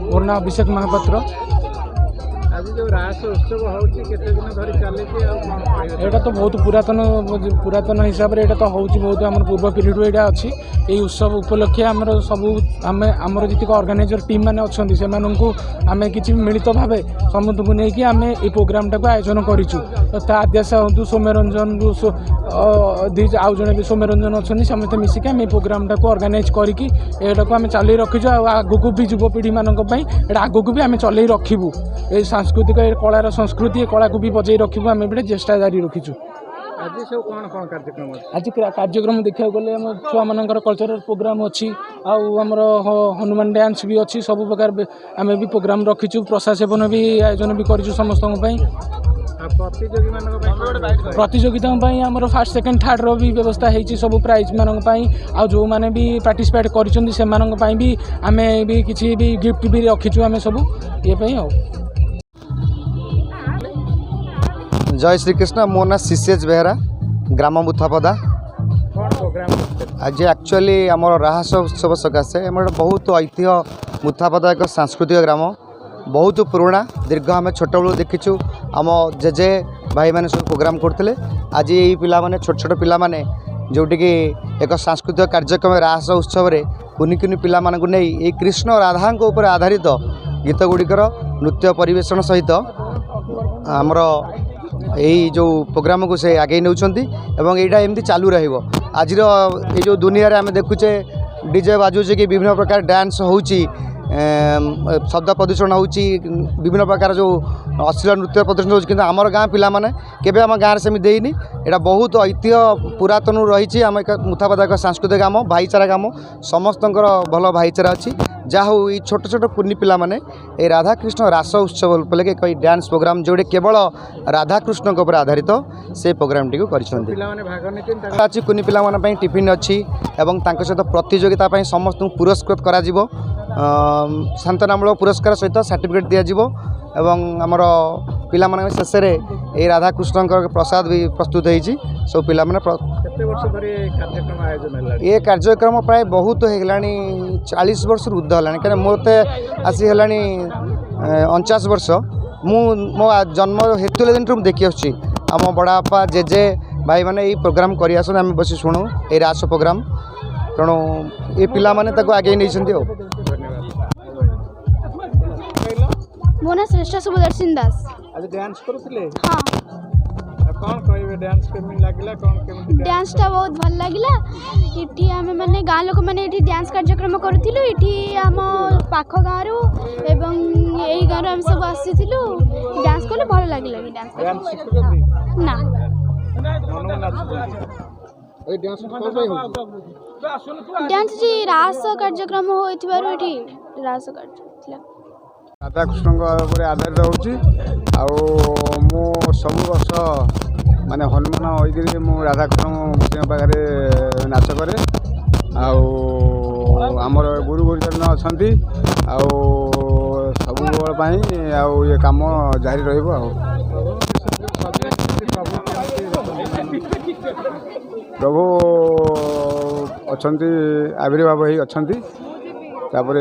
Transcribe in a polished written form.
मोर ना अभिषेक महापात्र। आज जो रास उत्सव होती केते दिन धरि चली एटा तो बहुत पुरातन हिसाब से तो हूँ बहुत आम पूर्व पीढ़ी यहाँ अच्छी यही उत्सव उपलक्षे आम सब आमर जी ऑर्गेनाइजर टीम मैंने अच्छा से आम कि मिलित भाव समूह को लेकिन आम ये प्रोग्राम टाक आयोजन करूँ तो आद्याशा हूँ सौम्यरंजन आउ जड़े भी सौम्यरंजन अच्छा समस्त मिसिक आम प्रोग्राम टाक ऑर्गेनाइज करके आम चल रखीचु आगू भी युवपीढ़ी मानी आगू भी आम चल रखू ये सांस्कृतिक कलार संस्कृति कला को भी बजाई रखू आम भी चेष्टा जारी रखीचु। आज सब कौन कौन कार्यक्रम आज कार्यक्रम देखा गले आम छुआ मान कल्चरल प्रोग्राम अच्छी आमर हनुमान डांस भी अच्छी सब प्रकार आम भी प्रोग्राम रखीचु प्रसाद सेवन भी आयोजन भी करूँ समस्त प्रतियोगिता आमर फास्ट सेकेंड थर्ड रो भी व्यवस्था है सब प्राइज मानी आ जो मैंने भी पार्टिसिपेट कर भी आम भी किसी भी गिफ्ट भी रखीचु आम सब ये जय श्री कृष्ण। मो ना शिशेज बेहरा ग्राम मुथापदा। आज एक्चुअली आमर राहस उत्सव सकाशे आम बहुत ऐतिह्य मुथापदा एक सांस्कृतिक ग्राम बहुत पुराणा दीर्घ आम छोट बेलू देखीचु आम जेजे भाई मैंने सब प्रोग्राम करते आज ये पिला माने छोट छोट पिला माने जोटिक एक सांस्कृतिक कार्यक्रम राहस उत्सव रे कुनि कुनि पिला मानकु नै ए कृष्ण राधा उपर आधारित गीत गुड़िकर नृत्य परिवेषण सहित आमर यही जो प्रोग्राम को से आगे नौकरी एवं यहाँ एमती चालू रहिबो। आज ये जो दुनिया रे आम देखुचे डीजे बाजुचे कि विभिन्न प्रकार डांस होउची शब्द प्रदूषण होउची विभिन्न प्रकार जो अश्लील नृत्य प्रदर्शन होउची किंतु आमर गाँ पिला माने केबे आम गाँव सेमि देइनी एटा बहुत ऐतिह्य पुरातन रही आम एक मुथापदा एक सांस्कृतिक गाँव भाईचारा गाँव समस्तंकर भल भाईचारा अच्छी जहा हो ये छोट छोट कुनी पिला माने ए राधाकृष्ण रास उत्सव उपलक्षे एक डांस प्रोग्राम जोड़े केवल राधाकृष्ण उपर आधारित से प्रोग्राम टी कर कुनी पिला माने टिफिन अच्छी एवं तांको सहित प्रतियोगिता समस्त पुरस्कृत करा जिवो शांतनामूलक पुरस्कार सहित सर्टिफिकेट दिया एवं आमर पिला माने शेष ये राधाकृष्ण प्रसाद भी प्रस्तुत होती सब पिला माने ये कार्यक्रम प्राय बहुत होगा 40 वर्ष ऊर्ध है कहीं मत आसी है 49 वर्ष मो जन्म हेतु दिन देखी आसुच्छी आम बड़ापा जेजे भाई मैंने ये प्रोग्राम कर आम बस शुणु ये रास प्रोग्राम तेणु ये पिला माने आगे नहीं। मो ना श्रेष्ठ सुभदर्शन दास। आज डांस करथिले हां कौन कहबे डांस केमि लागिला कौन केमि डांस टा बहुत भल लागिला इठी हम माने गां लोक माने इठी डांस कार्यक्रम करथिलु इठी हम पाख गां रो एवं एही गां रो हम सब आसीथिलु डांस कोले भल लागिला डांस शिखुछथि ना मन नाचथि ए डांस कोन भाई हो डांस जी रास कार्यक्रम होइथिबारु इठी रास कार्यक्रम राधाकृष्ण आधारित होची सब वर्ष माने हनुमान होकर मु राधाकृष्ण पाखे नाच करे आमर गुरु गुरुजन अच्छा सब ये काम जारी रहिबो प्रभु अच्छा आविर्भाव ही अच्छा तापर